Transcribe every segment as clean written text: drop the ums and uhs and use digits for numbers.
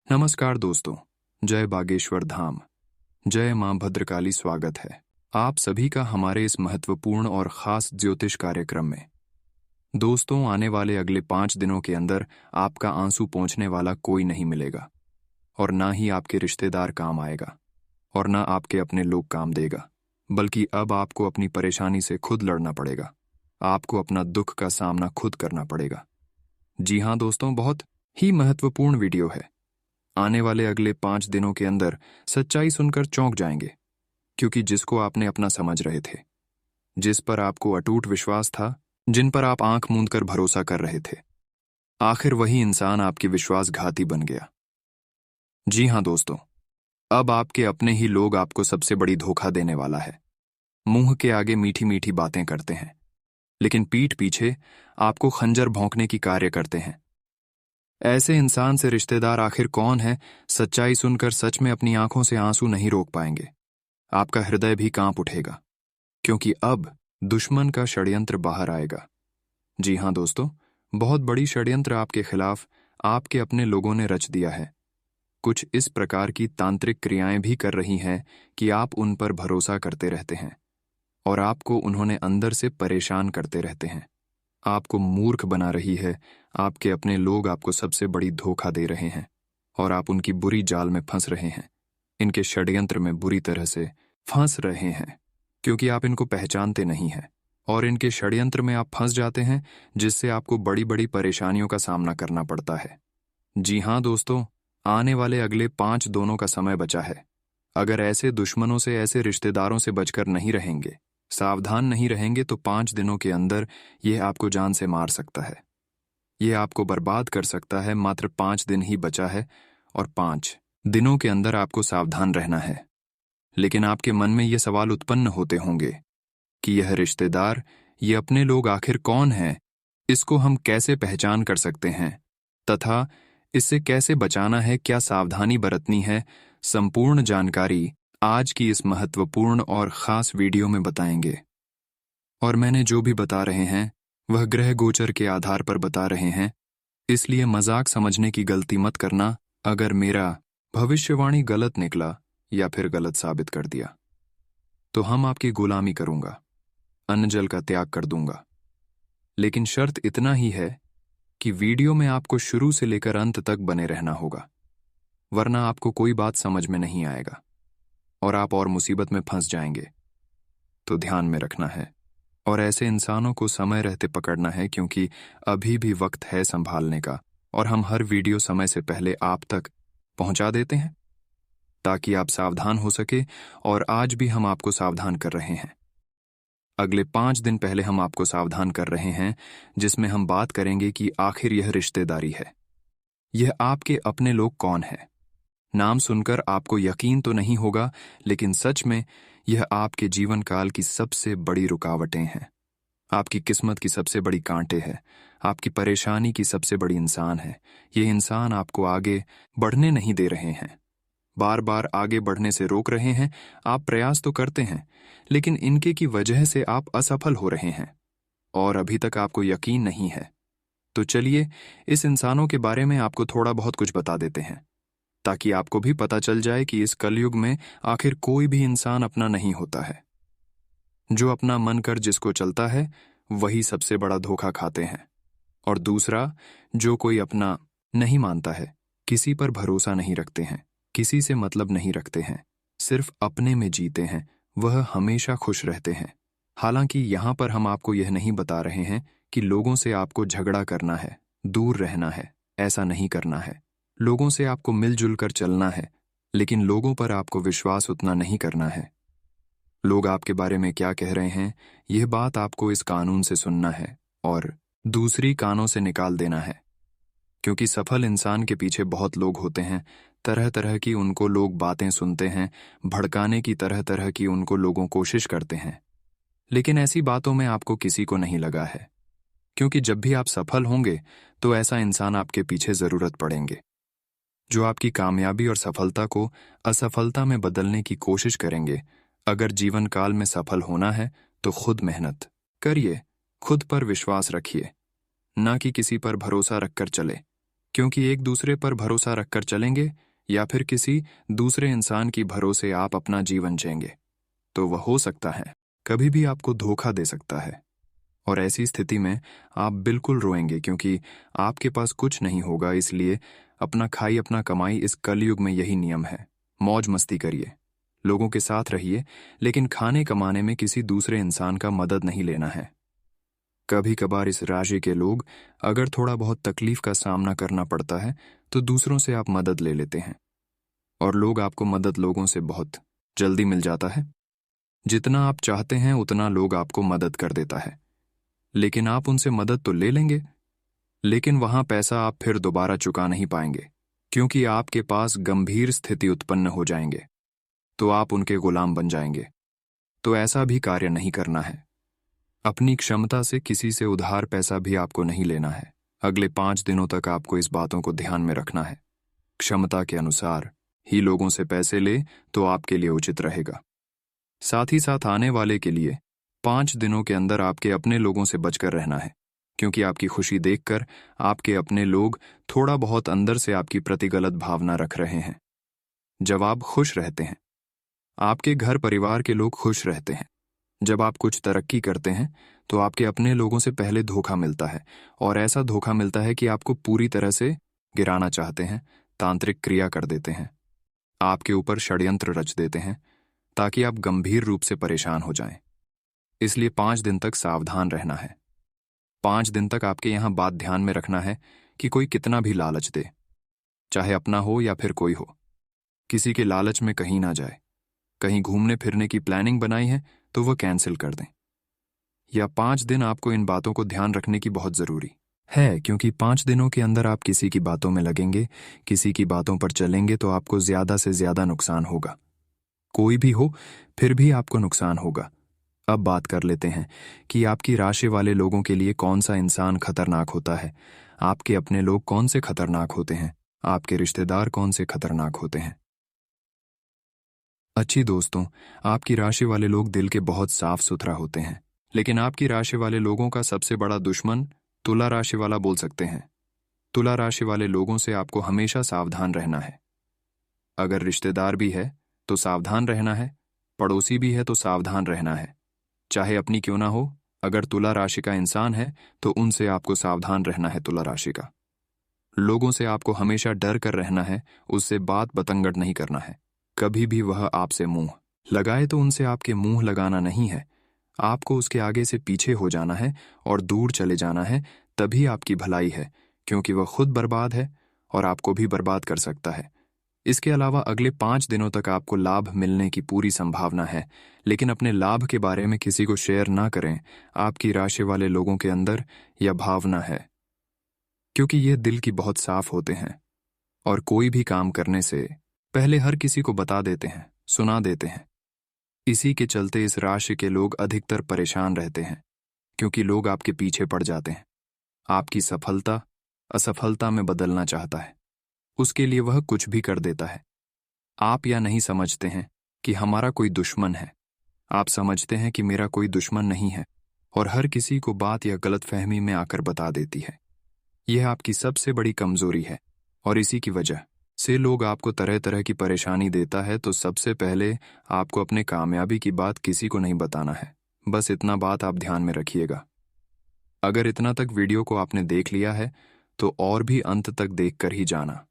नमस्कार दोस्तों, जय बागेश्वर धाम, जय मां भद्रकाली। स्वागत है आप सभी का हमारे इस महत्वपूर्ण और खास ज्योतिष कार्यक्रम में। दोस्तों, आने वाले अगले 5 दिनों के अंदर आपका आंसू पोंछने वाला कोई नहीं मिलेगा, और ना ही आपके रिश्तेदार काम आएगा, और ना आपके अपने लोग काम देगा, बल्कि अब आपको अपनी परेशानी से खुद लड़ना पड़ेगा। आपको अपना दुख का सामना खुद करना पड़ेगा। जी हाँ दोस्तों, बहुत ही महत्वपूर्ण वीडियो है। आने वाले अगले 5 दिनों के अंदर सच्चाई सुनकर चौंक जाएंगे, क्योंकि जिसको आपने अपना समझ रहे थे, जिस पर आपको अटूट विश्वास था, जिन पर आप आंख मूंद कर भरोसा कर रहे थे, आखिर वही इंसान आपके विश्वासघाती बन गया। जी हाँ दोस्तों, अब आपके अपने ही लोग आपको सबसे बड़ी धोखा देने वाला है। मुंह के आगे मीठी मीठी बातें करते हैं, लेकिन पीठ पीछे आपको खंजर भोंकने की कार्य करते हैं। ऐसे इंसान से रिश्तेदार आखिर कौन है? सच्चाई सुनकर सच में अपनी आंखों से आंसू नहीं रोक पाएंगे। आपका हृदय भी कांप उठेगा, क्योंकि अब दुश्मन का षड्यंत्र बाहर आएगा। जी हाँ दोस्तों, बहुत बड़ी षड्यंत्र आपके खिलाफ आपके अपने लोगों ने रच दिया है। कुछ इस प्रकार की तांत्रिक क्रियाएं भी कर रही हैं कि आप उन पर भरोसा करते रहते हैं, और आपको उन्होंने अंदर से परेशान करते रहते हैं। आपको मूर्ख बना रही है। आपके अपने लोग आपको सबसे बड़ी धोखा दे रहे हैं, और आप उनकी बुरी जाल में फंस रहे हैं। इनके षड्यंत्र में बुरी तरह से फंस रहे हैं, क्योंकि आप इनको पहचानते नहीं हैं, और इनके षड्यंत्र में आप फंस जाते हैं, जिससे आपको बड़ी बड़ी परेशानियों का सामना करना पड़ता है। जी हाँ दोस्तों, आने वाले अगले 5 दिनों का समय बचा है। अगर ऐसे दुश्मनों से, ऐसे रिश्तेदारों से बचकर नहीं रहेंगे, सावधान नहीं रहेंगे, तो 5 दिनों के अंदर यह आपको जान से मार सकता है। यह आपको बर्बाद कर सकता है। मात्र 5 दिन ही बचा है, और 5 दिनों के अंदर आपको सावधान रहना है। लेकिन आपके मन में यह सवाल उत्पन्न होते होंगे कि यह रिश्तेदार, ये अपने लोग आखिर कौन हैं? इसको हम कैसे पहचान कर सकते हैं, तथा इससे कैसे बचाना है? क्या सावधानी बरतनी है? संपूर्ण जानकारी आज की इस महत्वपूर्ण और खास वीडियो में बताएंगे। और मैंने जो भी बता रहे हैं वह ग्रह गोचर के आधार पर बता रहे हैं, इसलिए मजाक समझने की गलती मत करना। अगर मेरा भविष्यवाणी गलत निकला या फिर गलत साबित कर दिया, तो हम आपकी गुलामी करूंगा, अन्न जल का त्याग कर दूंगा। लेकिन शर्त इतना ही है कि वीडियो में आपको शुरू से लेकर अंत तक बने रहना होगा, वरना आपको कोई बात समझ में नहीं आएगा और आप और मुसीबत में फंस जाएंगे। तो ध्यान में रखना है, और ऐसे इंसानों को समय रहते पकड़ना है, क्योंकि अभी भी वक्त है संभालने का, और हम हर वीडियो समय से पहले आप तक पहुंचा देते हैं ताकि आप सावधान हो सके। और आज भी हम आपको सावधान कर रहे हैं। अगले 5 दिन पहले हम आपको सावधान कर रहे हैं, जिसमें हम बात करेंगे कि आखिर यह रिश्तेदारी है, यह आपके अपने लोग कौन है। नाम सुनकर आपको यकीन तो नहीं होगा, लेकिन सच में यह आपके जीवन काल की सबसे बड़ी रुकावटें हैं, आपकी किस्मत की सबसे बड़ी कांटे हैं, आपकी परेशानी की सबसे बड़ी इंसान है। ये इंसान आपको आगे बढ़ने नहीं दे रहे हैं, बार बार आगे बढ़ने से रोक रहे हैं। आप प्रयास तो करते हैं, लेकिन इनके की वजह से आप असफल हो रहे हैं, और अभी तक आपको यकीन नहीं है। तो चलिए इस इंसानों के बारे में आपको थोड़ा बहुत कुछ बता देते हैं, ताकि आपको भी पता चल जाए कि इस कलयुग में आखिर कोई भी इंसान अपना नहीं होता है। जो अपना मन कर जिसको चलता है, वही सबसे बड़ा धोखा खाते हैं। और दूसरा, जो कोई अपना नहीं मानता है, किसी पर भरोसा नहीं रखते हैं, किसी से मतलब नहीं रखते हैं, सिर्फ अपने में जीते हैं, वह हमेशा खुश रहते हैं। हालांकि यहां पर हम आपको यह नहीं बता रहे हैं कि लोगों से आपको झगड़ा करना है, दूर रहना है। ऐसा नहीं करना है। लोगों से आपको मिलजुल कर चलना है, लेकिन लोगों पर आपको विश्वास उतना नहीं करना है। लोग आपके बारे में क्या कह रहे हैं, यह बात आपको इस कानून से सुनना है और दूसरी कानों से निकाल देना है, क्योंकि सफल इंसान के पीछे बहुत लोग होते हैं। तरह तरह की उनको लोग बातें सुनते हैं, भड़काने की तरह तरह की उनको लोगों कोशिश करते हैं, लेकिन ऐसी बातों में आपको किसी को नहीं लगा है, क्योंकि जब भी आप सफल होंगे तो ऐसा इंसान आपके पीछे जरूरत पड़ेंगे, जो आपकी कामयाबी और सफलता को असफलता में बदलने की कोशिश करेंगे। अगर जीवन काल में सफल होना है तो खुद मेहनत करिए, खुद पर विश्वास रखिए, ना कि किसी पर भरोसा रखकर चले। क्योंकि एक दूसरे पर भरोसा रखकर चलेंगे या फिर किसी दूसरे इंसान की भरोसे आप अपना जीवन जिएंगे, तो वह हो सकता है कभी भी आपको धोखा दे सकता है। और ऐसी स्थिति में आप बिल्कुल रोएंगे, क्योंकि आपके पास कुछ नहीं होगा। इसलिए अपना खाई अपना कमाई, इस कलयुग में यही नियम है। मौज मस्ती करिए, लोगों के साथ रहिए, लेकिन खाने कमाने में किसी दूसरे इंसान का मदद नहीं लेना है। कभी कभार इस राशि के लोग, अगर थोड़ा बहुत तकलीफ का सामना करना पड़ता है तो दूसरों से आप मदद ले लेते हैं, और लोग आपको मदद लोगों से बहुत जल्दी मिल जाता है। जितना आप चाहते हैं उतना लोग आपको मदद कर देता है, लेकिन आप उनसे मदद तो ले लेंगे, लेकिन वहां पैसा आप फिर दोबारा चुका नहीं पाएंगे, क्योंकि आपके पास गंभीर स्थिति उत्पन्न हो जाएंगे, तो आप उनके गुलाम बन जाएंगे। तो ऐसा भी कार्य नहीं करना है। अपनी क्षमता से किसी से उधार पैसा भी आपको नहीं लेना है। अगले 5 दिनों तक आपको इस बातों को ध्यान में रखना है। क्षमता के अनुसार ही लोगों से पैसे ले तो आपके लिए उचित रहेगा। साथ ही साथ आने वाले के लिए 5 दिनों के अंदर आपके अपने लोगों से बचकर रहना है, क्योंकि आपकी खुशी देखकर आपके अपने लोग थोड़ा बहुत अंदर से आपकी प्रति गलत भावना रख रहे हैं। जब आप खुश रहते हैं, आपके घर परिवार के लोग खुश रहते हैं। जब आप कुछ तरक्की करते हैं तो आपके अपने लोगों से पहले धोखा मिलता है, और ऐसा धोखा मिलता है कि आपको पूरी तरह से गिराना चाहते हैं, तांत्रिक क्रिया कर देते हैं, आपके ऊपर षड्यंत्र रच देते हैं ताकि आप गंभीर रूप से परेशान हो जाएं। इसलिए 5 दिन तक सावधान रहना है। 5 दिन तक आपके यहां बात ध्यान में रखना है कि कोई कितना भी लालच दे, चाहे अपना हो या फिर कोई हो, किसी के लालच में कहीं ना जाए। कहीं घूमने फिरने की प्लानिंग बनाई है तो वह कैंसिल कर दें। या 5 दिन आपको इन बातों को ध्यान रखने की बहुत जरूरी है, क्योंकि 5 दिनों के अंदर आप किसी की बातों में लगेंगे, किसी की बातों पर चलेंगे तो आपको ज्यादा से ज्यादा नुकसान होगा। कोई भी हो फिर भी आपको नुकसान होगा। अब बात कर लेते हैं कि आपकी राशि वाले लोगों के लिए कौन सा इंसान खतरनाक होता है। आपके अपने लोग कौन से खतरनाक होते हैं, आपके रिश्तेदार कौन से खतरनाक होते हैं। अच्छी दोस्तों, आपकी राशि वाले लोग दिल के बहुत साफ सुथरा होते हैं, लेकिन आपकी राशि वाले लोगों का सबसे बड़ा दुश्मन तुला राशि वाला बोल सकते हैं। तुला राशि वाले लोगों से आपको हमेशा सावधान रहना है। अगर रिश्तेदार भी है तो सावधान रहना है, पड़ोसी भी है तो सावधान रहना है, चाहे अपनी क्यों ना हो। अगर तुला राशि का इंसान है तो उनसे आपको सावधान रहना है। तुला राशि का लोगों से आपको हमेशा डर कर रहना है, उससे बात बतंगड़ नहीं करना है। कभी भी वह आपसे मुंह लगाए तो उनसे आपके मुंह लगाना नहीं है, आपको उसके आगे से पीछे हो जाना है और दूर चले जाना है। तभी आपकी भलाई है, क्योंकि वह खुद बर्बाद है और आपको भी बर्बाद कर सकता है। इसके अलावा अगले 5 दिनों तक आपको लाभ मिलने की पूरी संभावना है, लेकिन अपने लाभ के बारे में किसी को शेयर ना करें। आपकी राशि वाले लोगों के अंदर यह भावना है, क्योंकि ये दिल की बहुत साफ होते हैं और कोई भी काम करने से पहले हर किसी को बता देते हैं, सुना देते हैं। इसी के चलते इस राशि के लोग अधिकतर परेशान रहते हैं, क्योंकि लोग आपके पीछे पड़ जाते हैं। आपकी सफलता असफलता में बदलना चाहता है, उसके लिए वह कुछ भी कर देता है। आप या नहीं समझते हैं कि हमारा कोई दुश्मन है, आप समझते हैं कि मेरा कोई दुश्मन नहीं है, और हर किसी को बात या गलतफहमी में आकर बता देती है। यह आपकी सबसे बड़ी कमजोरी है, और इसी की वजह से लोग आपको तरह तरह की परेशानी देता है। तो सबसे पहले आपको अपने कामयाबी की बात किसी को नहीं बताना है। बस इतना बात आप ध्यान में रखिएगा। अगर इतना तक वीडियो को आपने देख लिया है तो और भी अंत तक देखकर ही जाना,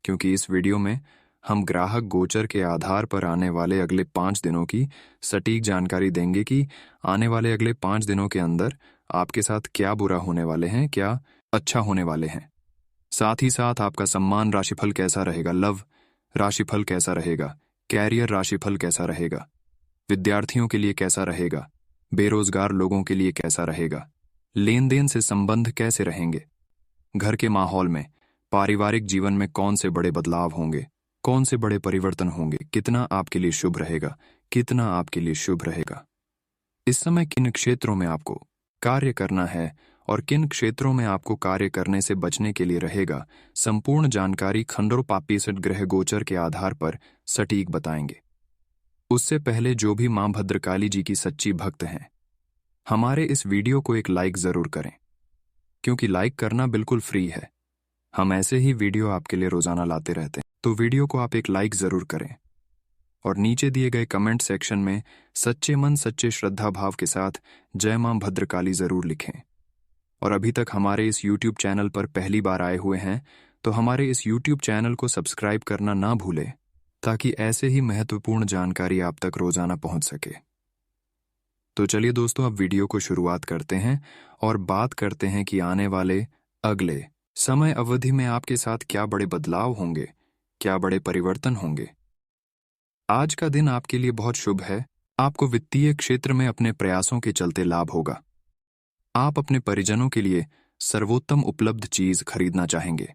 क्योंकि इस वीडियो में हम ग्राहक गोचर के आधार पर आने वाले अगले 5 दिनों की सटीक जानकारी देंगे कि आने वाले अगले 5 दिनों के अंदर आपके साथ क्या बुरा होने वाले हैं, क्या अच्छा होने वाले हैं। साथ ही साथ आपका सम्मान राशिफल कैसा रहेगा, लव राशिफल कैसा रहेगा, कैरियर राशिफल कैसा रहेगा, विद्यार्थियों के लिए कैसा रहेगा, बेरोजगार लोगों के लिए कैसा रहेगा, लेन देन से संबंध कैसे रहेंगे, घर के माहौल में, पारिवारिक जीवन में कौन से बड़े बदलाव होंगे, कौन से बड़े परिवर्तन होंगे, कितना आपके लिए शुभ रहेगा, कितना आपके लिए शुभ रहेगा। इस समय किन क्षेत्रों में आपको कार्य करना है और किन क्षेत्रों में आपको कार्य करने से बचने के लिए रहेगा, संपूर्ण जानकारी खंडोपापीसट ग्रह गोचर के आधार पर सटीक बताएंगे। उससे पहले जो भी मां भद्रकाली जी की सच्ची भक्त हैं, हमारे इस वीडियो को एक लाइक जरूर करें, क्योंकि लाइक करना बिल्कुल फ्री है। हम ऐसे ही वीडियो आपके लिए रोजाना लाते रहते हैं, तो वीडियो को आप एक लाइक जरूर करें और नीचे दिए गए कमेंट सेक्शन में सच्चे मन सच्चे श्रद्धा भाव के साथ जय मां भद्रकाली जरूर लिखें। और अभी तक हमारे इस YouTube चैनल पर पहली बार आए हुए हैं तो हमारे इस YouTube चैनल को सब्सक्राइब करना ना भूलें, ताकि ऐसे ही महत्वपूर्ण जानकारी आप तक रोजाना पहुंच सके। तो चलिए दोस्तों, अब वीडियो को शुरुआत करते हैं और बात करते हैं कि आने वाले अगले समय अवधि में आपके साथ क्या बड़े बदलाव होंगे, क्या बड़े परिवर्तन होंगे। आज का दिन आपके लिए बहुत शुभ है। आपको वित्तीय क्षेत्र में अपने प्रयासों के चलते लाभ होगा। आप अपने परिजनों के लिए सर्वोत्तम उपलब्ध चीज खरीदना चाहेंगे।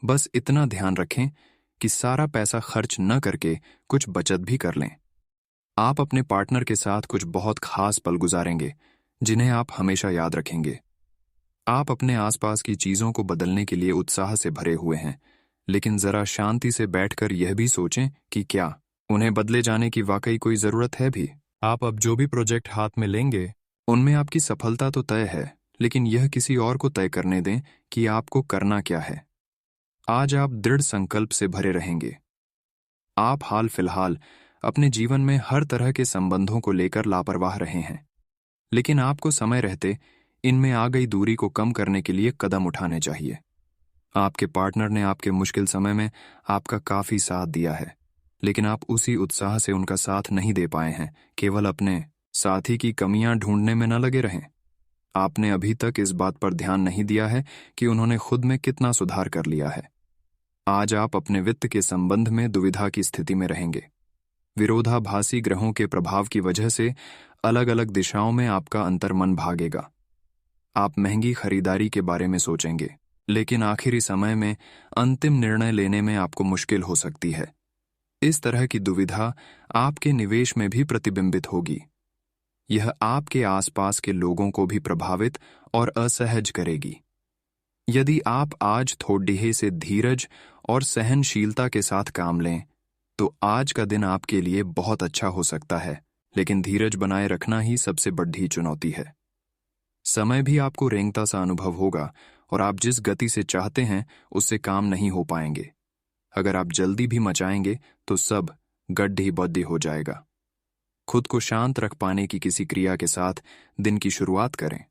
बस इतना ध्यान रखें कि सारा पैसा खर्च न करके कुछ बचत भी कर लें। आप अपने पार्टनर के साथ कुछ बहुत खास पल गुजारेंगे जिन्हें आप हमेशा याद रखेंगे। आप अपने आसपास की चीजों को बदलने के लिए उत्साह से भरे हुए हैं, लेकिन जरा शांति से बैठकर यह भी सोचें कि क्या उन्हें बदले जाने की वाकई कोई जरूरत है भी। आप अब जो भी प्रोजेक्ट हाथ में लेंगे उनमें आपकी सफलता तो तय है, लेकिन यह किसी और को तय करने दें कि आपको करना क्या है। आज आप दृढ़ संकल्प से भरे रहेंगे। आप हाल फिलहाल अपने जीवन में हर तरह के संबंधों को लेकर लापरवाह रहे हैं, लेकिन आपको समय रहते इनमें आ गई दूरी को कम करने के लिए कदम उठाने चाहिए। आपके पार्टनर ने आपके मुश्किल समय में आपका काफी साथ दिया है, लेकिन आप उसी उत्साह से उनका साथ नहीं दे पाए हैं। केवल अपने साथी की कमियां ढूंढने में न लगे रहें। आपने अभी तक इस बात पर ध्यान नहीं दिया है कि उन्होंने खुद में कितना सुधार कर लिया है। आज आप अपने वित्त के संबंध में दुविधा की स्थिति में रहेंगे। विरोधाभासी ग्रहों के प्रभाव की वजह से अलग अलग दिशाओं में आपका अंतर्मन भागेगा। आप महंगी खरीदारी के बारे में सोचेंगे, लेकिन आखिरी समय में अंतिम निर्णय लेने में आपको मुश्किल हो सकती है। इस तरह की दुविधा आपके निवेश में भी प्रतिबिंबित होगी। यह आपके आसपास के लोगों को भी प्रभावित और असहज करेगी। यदि आप आज थोड़े से धीरज और सहनशीलता के साथ काम लें तो आज का दिन आपके लिए बहुत अच्छा हो सकता है, लेकिन धीरज बनाए रखना ही सबसे बड़ी चुनौती है। समय भी आपको रेंगता सा अनुभव होगा और आप जिस गति से चाहते हैं उससे काम नहीं हो पाएंगे। अगर आप जल्दी भी मचाएंगे तो सब गड्ढी बद्दी हो जाएगा। खुद को शांत रख पाने की किसी क्रिया के साथ दिन की शुरुआत करें।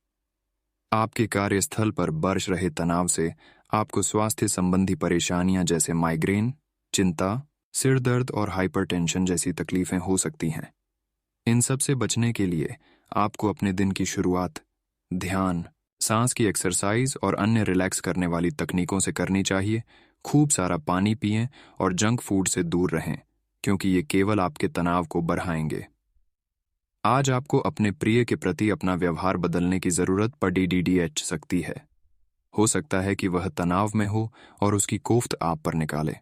आपके कार्यस्थल पर बरस रहे तनाव से आपको स्वास्थ्य संबंधी परेशानियां जैसे माइग्रेन, चिंता, सिर दर्द और हाइपरटेंशन जैसी तकलीफें हो सकती हैं। इन सब से बचने के लिए आपको अपने दिन की शुरुआत ध्यान, सांस की एक्सरसाइज और अन्य रिलैक्स करने वाली तकनीकों से करनी चाहिए। खूब सारा पानी पिएं और जंक फूड से दूर रहें, क्योंकि ये केवल आपके तनाव को बढ़ाएंगे। आज आपको अपने प्रिय के प्रति अपना व्यवहार बदलने की जरूरत पड़ सकती है। हो सकता है कि वह तनाव में हो और उसकी कोफ्त आप पर निकाले।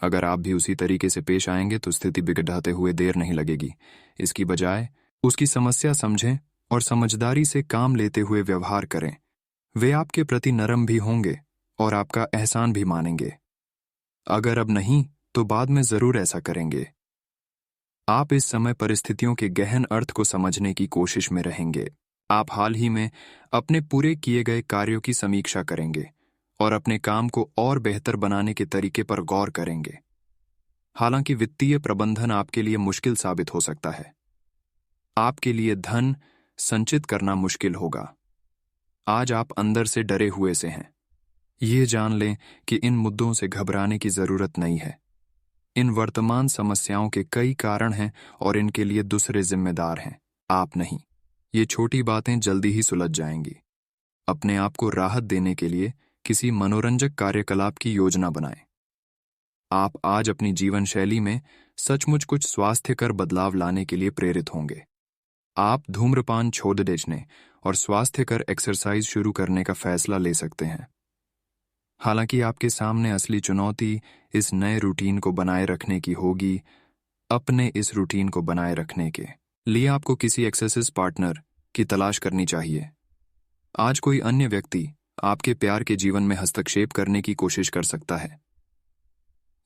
अगर आप भी उसी तरीके से पेश आएंगे तो स्थिति बिगड़ाते हुए देर नहीं लगेगी। इसकी बजाय उसकी समस्या समझें और समझदारी से काम लेते हुए व्यवहार करें। वे आपके प्रति नरम भी होंगे और आपका एहसान भी मानेंगे। अगर अब नहीं तो बाद में जरूर ऐसा करेंगे। आप इस समय परिस्थितियों के गहन अर्थ को समझने की कोशिश में रहेंगे। आप हाल ही में अपने पूरे किए गए कार्यों की समीक्षा करेंगे और अपने काम को और बेहतर बनाने के तरीके पर गौर करेंगे। हालांकि वित्तीय प्रबंधन आपके लिए मुश्किल साबित हो सकता है। आपके लिए धन संचित करना मुश्किल होगा। आज आप अंदर से डरे हुए से हैं। ये जान लें कि इन मुद्दों से घबराने की जरूरत नहीं है। इन वर्तमान समस्याओं के कई कारण हैं और इनके लिए दूसरे जिम्मेदार हैं, आप नहीं। ये छोटी बातें जल्दी ही सुलझ जाएंगी। अपने आप को राहत देने के लिए किसी मनोरंजक कार्यकलाप की योजना बनाएं। आप आज अपनी जीवन शैली में सचमुच कुछ स्वास्थ्यकर बदलाव लाने के लिए प्रेरित होंगे। आप धूम्रपान छोड़ देने और स्वास्थ्यकर एक्सरसाइज शुरू करने का फैसला ले सकते हैं। हालांकि आपके सामने असली चुनौती इस नए रूटीन को बनाए रखने की होगी। अपने इस रूटीन को बनाए रखने के लिए आपको किसी एक्सरसाइज पार्टनर की तलाश करनी चाहिए। आज कोई अन्य व्यक्ति आपके प्यार के जीवन में हस्तक्षेप करने की कोशिश कर सकता है।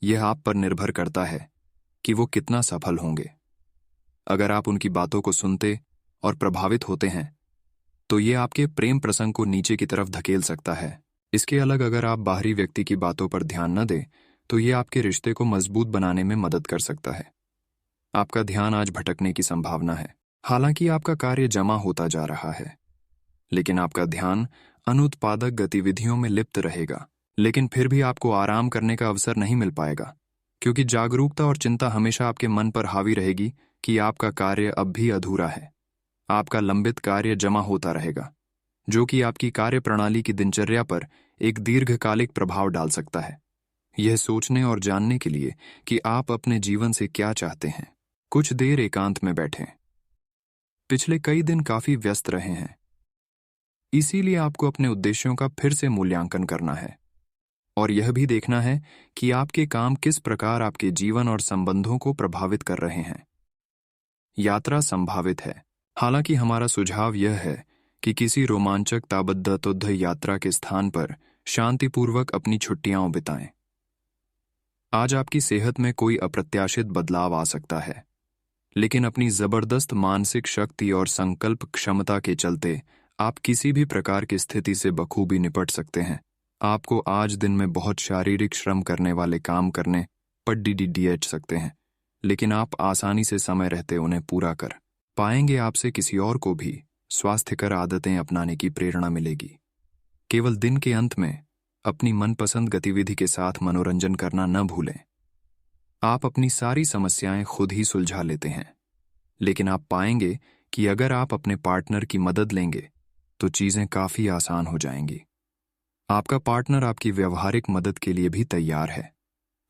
यह आप पर निर्भर करता है कि वो कितना सफल होंगे। अगर आप उनकी बातों को सुनते और प्रभावित होते हैं तो ये आपके प्रेम प्रसंग को नीचे की तरफ धकेल सकता है। इसके अलग अगर आप बाहरी व्यक्ति की बातों पर ध्यान न दें तो ये आपके रिश्ते को मजबूत बनाने में मदद कर सकता है। आपका ध्यान आज भटकने की संभावना है। हालांकि आपका कार्य जमा होता जा रहा है, लेकिन आपका ध्यान अनुत्पादक गतिविधियों में लिप्त रहेगा। लेकिन फिर भी आपको आराम करने का अवसर नहीं मिल पाएगा, क्योंकि जागरूकता और चिंता हमेशा आपके मन पर हावी रहेगी कि आपका कार्य अब भी अधूरा है। आपका लंबित कार्य जमा होता रहेगा, जो कि आपकी कार्य प्रणाली की दिनचर्या पर एक दीर्घकालिक प्रभाव डाल सकता है। यह सोचने और जानने के लिए कि आप अपने जीवन से क्या चाहते हैं, कुछ देर एकांत में बैठें। पिछले कई दिन काफी व्यस्त रहे हैं, इसीलिए आपको अपने उद्देश्यों का फिर से मूल्यांकन करना है और यह भी देखना है कि आपके काम किस प्रकार आपके जीवन और संबंधों को प्रभावित कर रहे हैं। यात्रा संभावित है, हालांकि हमारा सुझाव यह है कि किसी रोमांचक ताबद्दतुद्ध यात्रा के स्थान पर शांतिपूर्वक अपनी छुट्टियां बिताएं। आज आपकी सेहत में कोई अप्रत्याशित बदलाव आ सकता है, लेकिन अपनी जबरदस्त मानसिक शक्ति और संकल्प क्षमता के चलते आप किसी भी प्रकार की स्थिति से बखूबी निपट सकते हैं। आपको आज दिन में बहुत शारीरिक श्रम करने वाले काम करने पड़ सकते हैं, लेकिन आप आसानी से समय रहते उन्हें पूरा कर पाएंगे। आपसे किसी और को भी स्वास्थ्यकर आदतें अपनाने की प्रेरणा मिलेगी। केवल दिन के अंत में अपनी मनपसंद गतिविधि के साथ मनोरंजन करना न भूलें। आप अपनी सारी समस्याएं खुद ही सुलझा लेते हैं, लेकिन आप पाएंगे कि अगर आप अपने पार्टनर की मदद लेंगे तो चीजें काफी आसान हो जाएंगी। आपका पार्टनर आपकी व्यवहारिक मदद के लिए भी तैयार है।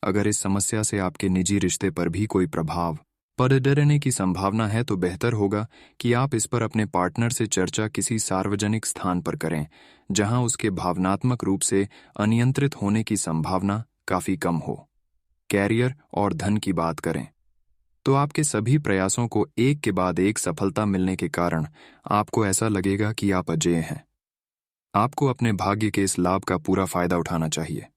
अगर इस समस्या से आपके निजी रिश्ते पर भी कोई प्रभाव पड़ने की संभावना है तो बेहतर होगा कि आप इस पर अपने पार्टनर से चर्चा किसी सार्वजनिक स्थान पर करें, जहां उसके भावनात्मक रूप से अनियंत्रित होने की संभावना काफी कम हो। कैरियर और धन की बात करें तो आपके सभी प्रयासों को एक के बाद एक सफलता मिलने के कारण आपको ऐसा लगेगा कि आप अजेय हैं। आपको अपने भाग्य के इस लाभ का पूरा फायदा उठाना चाहिए।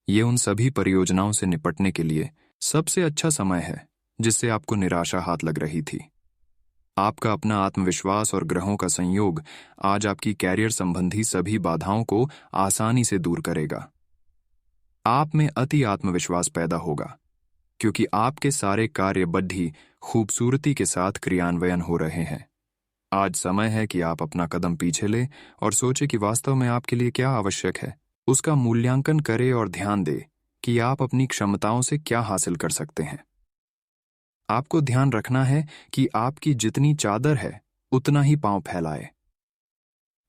ये उन सभी परियोजनाओं से निपटने के लिए सबसे अच्छा समय है जिससे आपको निराशा हाथ लग रही थी। आपका अपना आत्मविश्वास और ग्रहों का संयोग आज आपकी कैरियर संबंधी सभी बाधाओं को आसानी से दूर करेगा। आप में अति आत्मविश्वास पैदा होगा, क्योंकि आपके सारे कार्य बड़ी खूबसूरती के साथ क्रियान्वयन हो रहे हैं। आज समय है कि आप अपना कदम पीछे लें और सोचें कि वास्तव में आपके लिए क्या आवश्यक है। उसका मूल्यांकन करें और ध्यान दें कि आप अपनी क्षमताओं से क्या हासिल कर सकते हैं। आपको ध्यान रखना है कि आपकी जितनी चादर है उतना ही पांव फैलाए।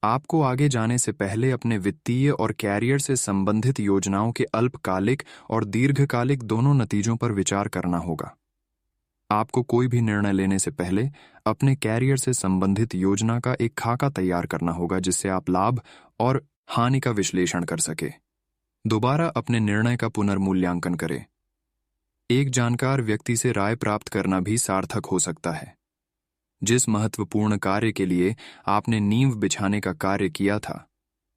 आपको आगे जाने से पहले अपने वित्तीय और कैरियर से संबंधित योजनाओं के अल्पकालिक और दीर्घकालिक दोनों नतीजों पर विचार करना होगा। आपको कोई भी निर्णय लेने से पहले अपने कैरियर से संबंधित योजना का एक खाका तैयार करना होगा, जिससे आप लाभ और हानि का विश्लेषण कर सके। दोबारा अपने निर्णय का पुनर्मूल्यांकन करें। एक जानकार व्यक्ति से राय प्राप्त करना भी सार्थक हो सकता है। जिस महत्वपूर्ण कार्य के लिए आपने नींव बिछाने का कार्य किया था,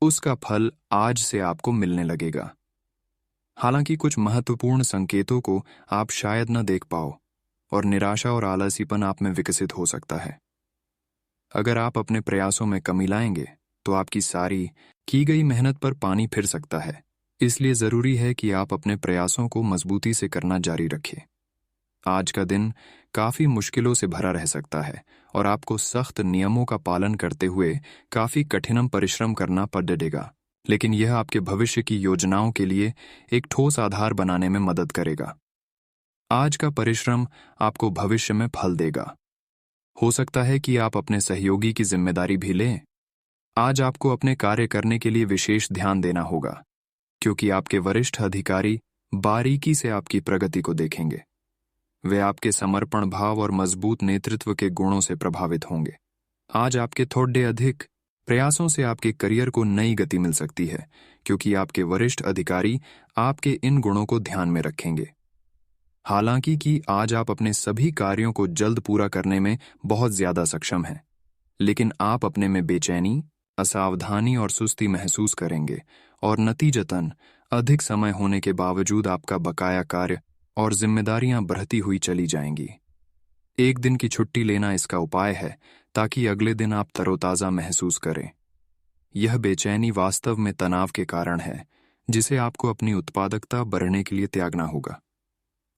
उसका फल आज से आपको मिलने लगेगा। हालांकि कुछ महत्वपूर्ण संकेतों को आप शायद न देख पाओ और निराशा और आलसीपन आप में विकसित हो सकता है। अगर आप अपने प्रयासों में कमी लाएंगे तो आपकी सारी की गई मेहनत पर पानी फिर सकता है। इसलिए जरूरी है कि आप अपने प्रयासों को मजबूती से करना जारी रखें। आज का दिन काफी मुश्किलों से भरा रह सकता है और आपको सख्त नियमों का पालन करते हुए काफी कठिन परिश्रम करना पड़ेगा, लेकिन यह आपके भविष्य की योजनाओं के लिए एक ठोस आधार बनाने में मदद करेगा। आज का परिश्रम आपको भविष्य में फल देगा। हो सकता है कि आप अपने सहयोगी की जिम्मेदारी भी लें। आज आपको अपने कार्य करने के लिए विशेष ध्यान देना होगा, क्योंकि आपके वरिष्ठ अधिकारी बारीकी से आपकी प्रगति को देखेंगे। वे आपके समर्पण भाव और मजबूत नेतृत्व के गुणों से प्रभावित होंगे। आज आपके थोड़े अधिक प्रयासों से आपके करियर को नई गति मिल सकती है, क्योंकि आपके वरिष्ठ अधिकारी आपके इन गुणों को ध्यान में रखेंगे। हालांकि कि आज आप अपने सभी कार्यों को जल्द पूरा करने में बहुत ज्यादा सक्षम हैं, लेकिन आप अपने में बेचैनी, असावधानी और सुस्ती महसूस करेंगे और नतीजतन अधिक समय होने के बावजूद आपका बकाया कार्य और जिम्मेदारियां बढ़ती हुई चली जाएंगी। एक दिन की छुट्टी लेना इसका उपाय है, ताकि अगले दिन आप तरोताजा महसूस करें। यह बेचैनी वास्तव में तनाव के कारण है, जिसे आपको अपनी उत्पादकता बढ़ने के लिए त्यागना होगा।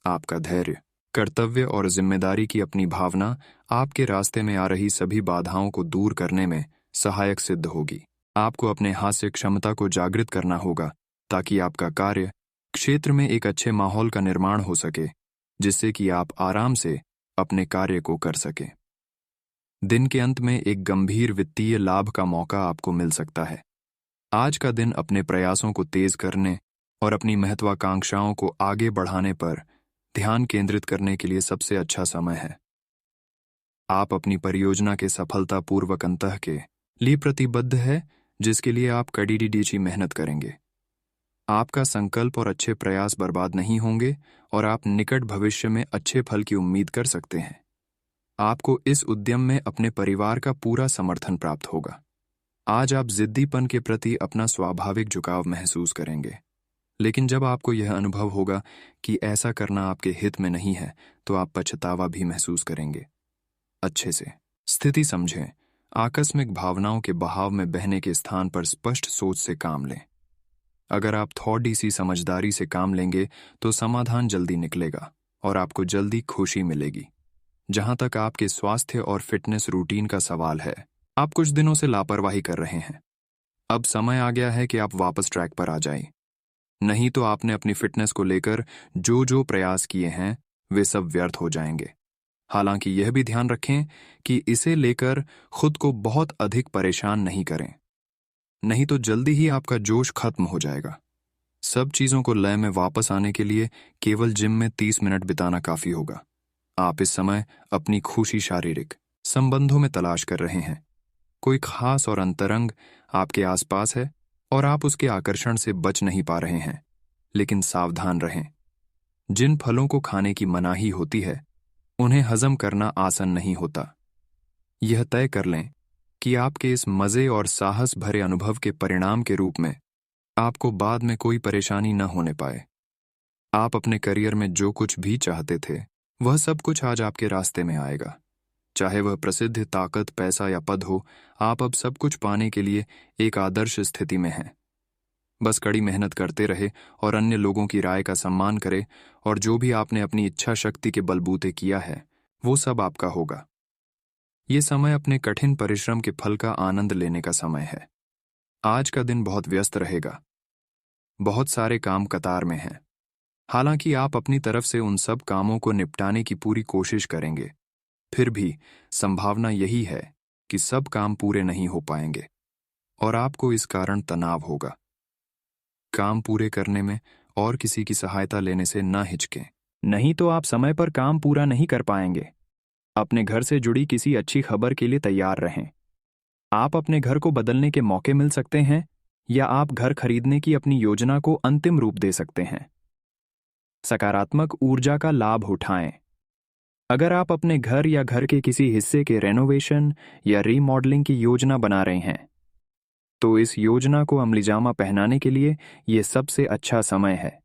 आपका धैर्य, कर्तव्य और जिम्मेदारी की अपनी भावना आपके रास्ते में आ रही सभी बाधाओं को दूर करने में सहायक सिद्ध होगी। आपको अपने हास्य क्षमता को जागृत करना होगा ताकि आपका कार्य क्षेत्र में एक अच्छे माहौल का निर्माण हो सके, जिससे कि आप आराम से अपने कार्य को कर सकें। दिन के अंत में एक गंभीर वित्तीय लाभ का मौका आपको मिल सकता है। आज का दिन अपने प्रयासों को तेज करने और अपनी महत्वाकांक्षाओं को आगे बढ़ाने पर ध्यान केंद्रित करने के लिए सबसे अच्छा समय है। आप अपनी परियोजना के सफलतापूर्वक अंतः के लिए प्रतिबद्ध है, जिसके लिए आप कड़ी मेहनत करेंगे। आपका संकल्प और अच्छे प्रयास बर्बाद नहीं होंगे और आप निकट भविष्य में अच्छे फल की उम्मीद कर सकते हैं। आपको इस उद्यम में अपने परिवार का पूरा समर्थन प्राप्त होगा। आज आप जिद्दीपन के प्रति अपना स्वाभाविक झुकाव महसूस करेंगे, लेकिन जब आपको यह अनुभव होगा कि ऐसा करना आपके हित में नहीं है, तो आप पछतावा भी महसूस करेंगे। अच्छे से स्थिति समझें। आकस्मिक भावनाओं के बहाव में बहने के स्थान पर स्पष्ट सोच से काम लें। अगर आप थोड़ी सी समझदारी से काम लेंगे तो समाधान जल्दी निकलेगा और आपको जल्दी खुशी मिलेगी। जहां तक आपके स्वास्थ्य और फिटनेस रूटीन का सवाल है, आप कुछ दिनों से लापरवाही कर रहे हैं। अब समय आ गया है कि आप वापस ट्रैक पर आ जाएं। नहीं तो आपने अपनी फिटनेस को लेकर जो प्रयास किए हैं वे सब व्यर्थ हो जाएंगे। हालांकि यह भी ध्यान रखें कि इसे लेकर खुद को बहुत अधिक परेशान नहीं करें, नहीं तो जल्दी ही आपका जोश खत्म हो जाएगा। सब चीजों को लय में वापस आने के लिए केवल जिम में 30 मिनट बिताना काफी होगा। आप इस समय अपनी खुशी शारीरिक संबंधों में तलाश कर रहे हैं। कोई खास और अंतरंग आपके आसपास है और आप उसके आकर्षण से बच नहीं पा रहे हैं, लेकिन सावधान रहें। जिन फलों को खाने की मनाही होती है, उन्हें हजम करना आसान नहीं होता। यह तय कर लें कि आपके इस मजे और साहस भरे अनुभव के परिणाम के रूप में आपको बाद में कोई परेशानी न होने पाए। आप अपने करियर में जो कुछ भी चाहते थे, वह सब कुछ आज आपके रास्ते में आएगा। चाहे वह प्रसिद्ध, ताकत, पैसा या पद हो, आप अब सब कुछ पाने के लिए एक आदर्श स्थिति में हैं। बस कड़ी मेहनत करते रहे और अन्य लोगों की राय का सम्मान करें, और जो भी आपने अपनी इच्छा शक्ति के बलबूते किया है, वो सब आपका होगा। ये समय अपने कठिन परिश्रम के फल का आनंद लेने का समय है। आज का दिन बहुत व्यस्त रहेगा। बहुत सारे काम कतार में हैं। हालांकि आप अपनी तरफ से उन सब कामों को निपटाने की पूरी कोशिश करेंगे, फिर भी संभावना यही है कि सब काम पूरे नहीं हो पाएंगे और आपको इस कारण तनाव होगा। काम पूरे करने में और किसी की सहायता लेने से न हिचकें, नहीं तो आप समय पर काम पूरा नहीं कर पाएंगे। अपने घर से जुड़ी किसी अच्छी खबर के लिए तैयार रहें। आप अपने घर को बदलने के मौके मिल सकते हैं, या आप घर खरीदने की अपनी योजना को अंतिम रूप दे सकते हैं। सकारात्मक ऊर्जा का लाभ उठाएं। अगर आप अपने घर या घर के किसी हिस्से के रेनोवेशन या रीमॉडलिंग की योजना बना रहे हैं, तो इस योजना को अमलीजामा पहनाने के लिए यह सबसे अच्छा समय है।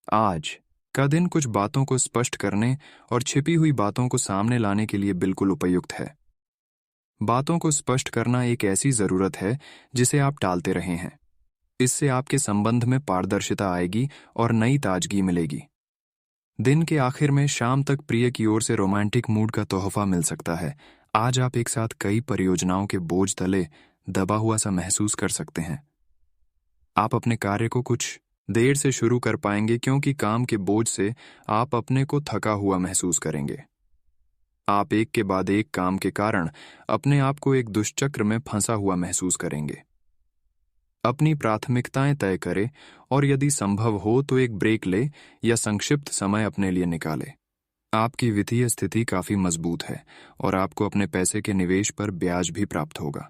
आज का दिन कुछ बातों को स्पष्ट करने और छिपी हुई बातों को सामने लाने के लिए बिल्कुल उपयुक्त है। बातों को स्पष्ट करना एक ऐसी जरूरत है जिसे आप टालते रहे हैं। इससे आपके संबंध में पारदर्शिता आएगी और नई ताजगी मिलेगी। दिन के आखिर में शाम तक प्रिय की ओर से रोमांटिक मूड का तोहफा मिल सकता है। आज आप एक साथ कई परियोजनाओं के बोझ तले दबा हुआ सा महसूस कर सकते हैं। आप अपने कार्य को कुछ देर से शुरू कर पाएंगे, क्योंकि काम के बोझ से आप अपने को थका हुआ महसूस करेंगे। आप एक के बाद एक काम के कारण अपने आप को एक दुष्चक्र में फंसा हुआ महसूस करेंगे। अपनी प्राथमिकताएं तय करें और यदि संभव हो तो एक ब्रेक ले या संक्षिप्त समय अपने लिए निकालें। आपकी वित्तीय स्थिति काफी मजबूत है और आपको अपने पैसे के निवेश पर ब्याज भी प्राप्त होगा।